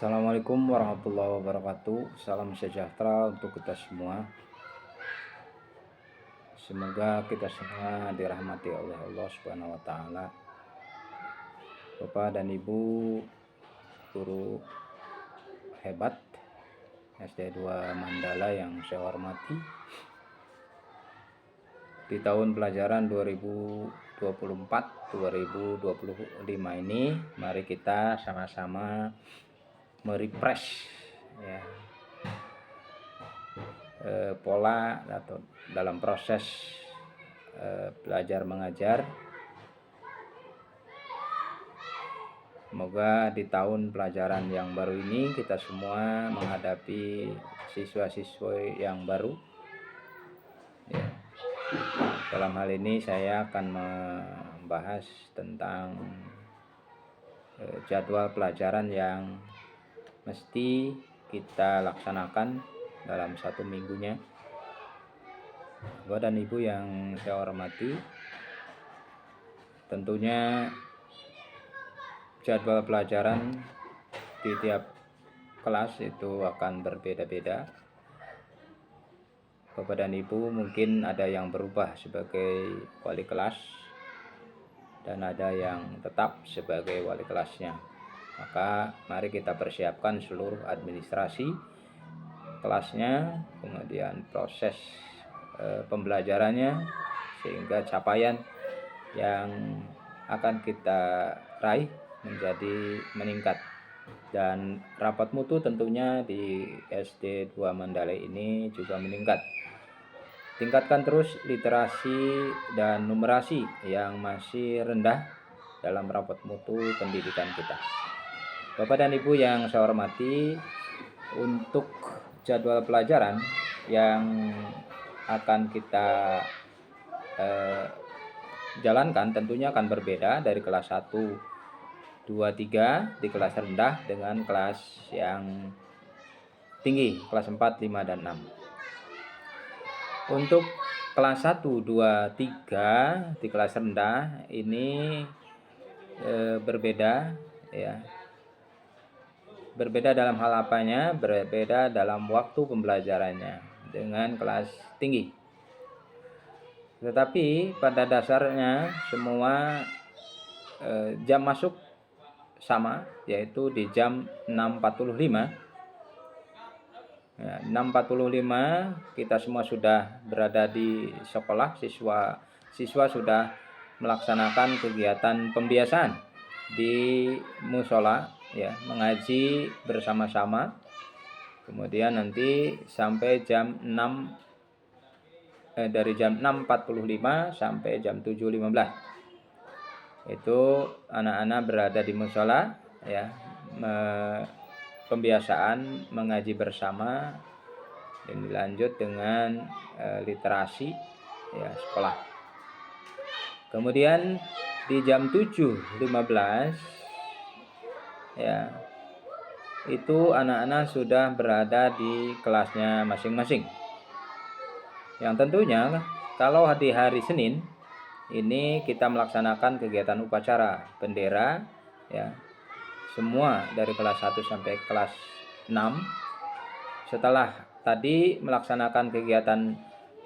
Assalamualaikum warahmatullahi wabarakatuh. Salam sejahtera untuk kita semua. Semoga kita semua dirahmati oleh Allah Subhanahu wa taala. Bapak dan Ibu guru hebat SD 2 Mandala yang saya hormati. Di tahun pelajaran 2024-2025 ini mari kita sama-sama merefresh ya, pola atau dalam proses belajar mengajar. Semoga di tahun pelajaran yang baru ini kita semua menghadapi siswa-siswa yang baru ya. Dalam hal ini saya akan membahas tentang jadwal pelajaran yang mesti kita laksanakan dalam satu minggunya. Bapak dan Ibu yang saya hormati, tentunya jadwal pelajaran di tiap kelas itu akan berbeda-beda. Bapak dan Ibu mungkin ada yang berubah sebagai wali kelas dan ada yang tetap sebagai wali kelasnya. Maka mari kita persiapkan seluruh administrasi kelasnya, kemudian proses pembelajarannya, sehingga capaian yang akan kita raih menjadi meningkat. Dan rapat mutu tentunya di SD 2 Mandala ini juga meningkat. Tingkatkan terus literasi dan numerasi yang masih rendah dalam rapat mutu pendidikan kita. Bapak dan Ibu yang saya hormati, untuk jadwal pelajaran yang akan kita jalankan tentunya akan berbeda dari kelas 1, 2, 3 di kelas rendah dengan kelas yang tinggi, kelas 4, 5, dan 6. Untuk kelas 1, 2, 3 di kelas rendah ini berbeda ya. Berbeda dalam hal apanya? Berbeda dalam waktu pembelajarannya dengan kelas tinggi. Tetapi pada dasarnya semua jam masuk sama, yaitu di jam 6.45. Ya, 6.45 kita semua sudah berada di sekolah. Siswa sudah melaksanakan kegiatan pembiasaan di musola ya, mengaji bersama-sama. Kemudian nanti sampai jam 6 dari jam 6.45 sampai jam 7.15 itu anak-anak berada di musola ya, pembiasaan mengaji bersama dan dilanjut dengan literasi ya, sekolah. Kemudian di jam 7.15 ya, itu anak-anak sudah berada di kelasnya masing-masing. Yang tentunya kalau di hari Senin ini kita melaksanakan kegiatan upacara bendera ya, semua dari kelas 1 sampai kelas 6. Setelah tadi melaksanakan kegiatan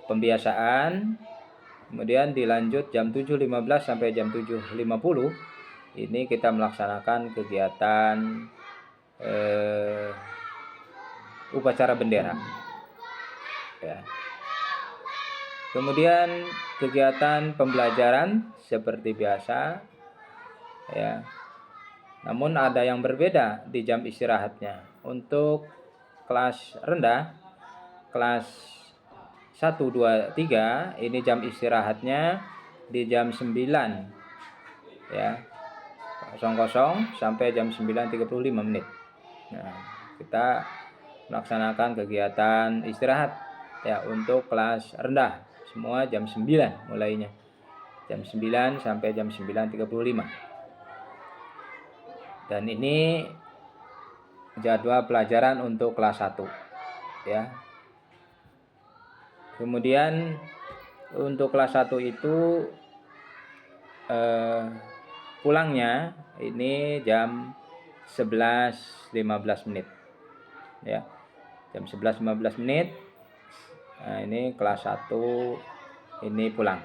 pembiasaan, kemudian dilanjut jam 7.15 sampai jam 7.50 ini kita melaksanakan kegiatan upacara bendera ya. Kemudian kegiatan pembelajaran seperti biasa ya. Namun ada yang berbeda di jam istirahatnya. Untuk kelas rendah, kelas 1, 2, 3 ini jam istirahatnya di jam 9 ya, 00 sampai jam 9.35 menit. Nah, kita melaksanakan kegiatan istirahat ya untuk kelas rendah. Semua jam 9 mulainya. Jam 9 sampai jam 9.35. Dan ini jadwal pelajaran untuk kelas 1 ya. Kemudian untuk kelas 1 itu pulangnya ini jam 11.15 menit ya, jam 11.15 menit. Nah, ini kelas 1 ini pulang.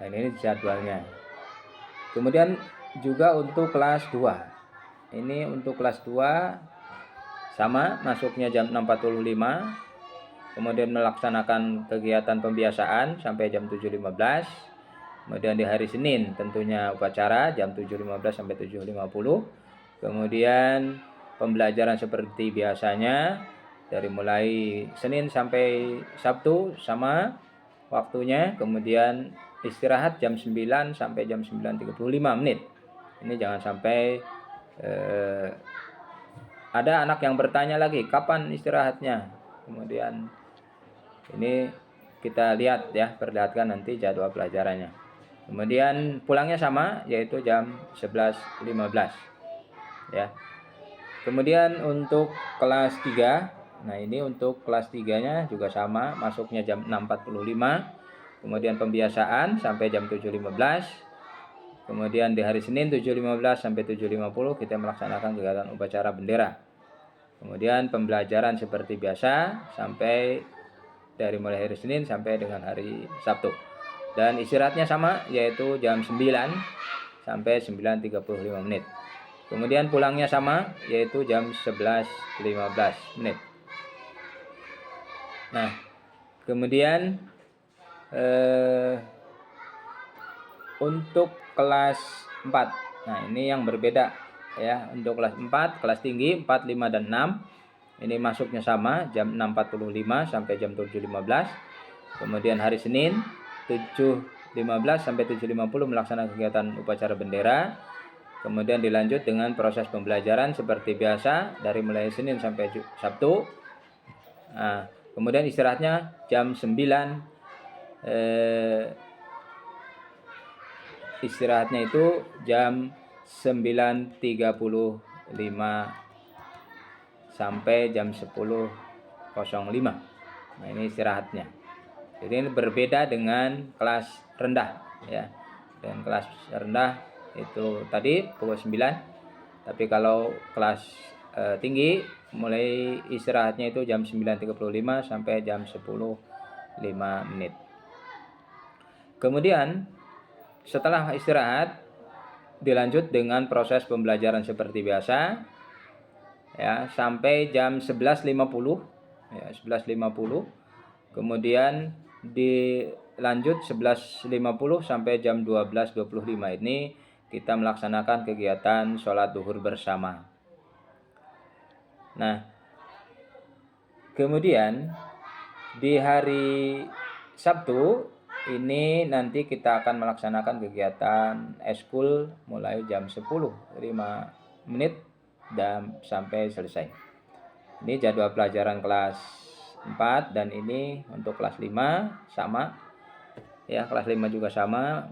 Nah, ini jadwalnya. Kemudian juga untuk kelas 2. Ini untuk kelas 2 sama, masuknya jam 6.45. Kemudian melaksanakan kegiatan pembiasaan sampai jam 7.15. Kemudian di hari Senin tentunya upacara jam 7.15 sampai 7.50. Kemudian pembelajaran seperti biasanya dari mulai Senin sampai Sabtu sama waktunya. Kemudian istirahat jam 9 sampai jam 9.35 menit. Ini jangan sampai ada anak yang bertanya lagi kapan istirahatnya. Kemudian ini kita lihat ya, perlihatkan nanti jadwal pelajarannya. Kemudian pulangnya sama, yaitu jam 11.15 ya. Kemudian untuk kelas 3, nah ini untuk kelas 3-nya juga sama, masuknya jam 6.45. Kemudian pembiasaan sampai jam 7.15. Kemudian di hari Senin 7.15 sampai 7.50 kita melaksanakan kegiatan upacara bendera. Kemudian pembelajaran seperti biasa sampai dari mulai hari Senin sampai dengan hari Sabtu. Dan istirahatnya sama, yaitu jam 9 sampai 9.35 menit. Kemudian pulangnya sama, yaitu jam 11.15 menit. Nah, kemudian untuk kelas 4. Nah, ini yang berbeda ya. Untuk kelas 4, kelas tinggi 4, 5 dan 6. Ini masuknya sama, jam 6.45 sampai jam 7.15. Kemudian hari Senin 7.15 sampai 7.50 melaksanakan kegiatan upacara bendera. Kemudian dilanjut dengan proses pembelajaran seperti biasa dari mulai Senin sampai Sabtu. Nah, kemudian istirahatnya jam 9. Istirahatnya itu jam 9.35 sampai jam 10.05. Nah, ini istirahatnya. Jadi ini berbeda dengan kelas rendah ya. Dan kelas rendah itu tadi pukul 9. Tapi kalau kelas tinggi mulai istirahatnya itu jam 9.35 sampai jam 10.05 menit. Kemudian setelah istirahat dilanjut dengan proses pembelajaran seperti biasa ya sampai jam 11.50 ya, 11.50. Kemudian dilanjut 11.50 sampai jam 12.25. Ini kita melaksanakan kegiatan sholat duhur bersama. Nah, kemudian di hari Sabtu ini nanti kita akan melaksanakan kegiatan eskul mulai jam 10.05 menit dan sampai selesai. Ini jadwal pelajaran kelas 4 dan ini untuk kelas 5 sama. Ya, kelas 5 juga sama.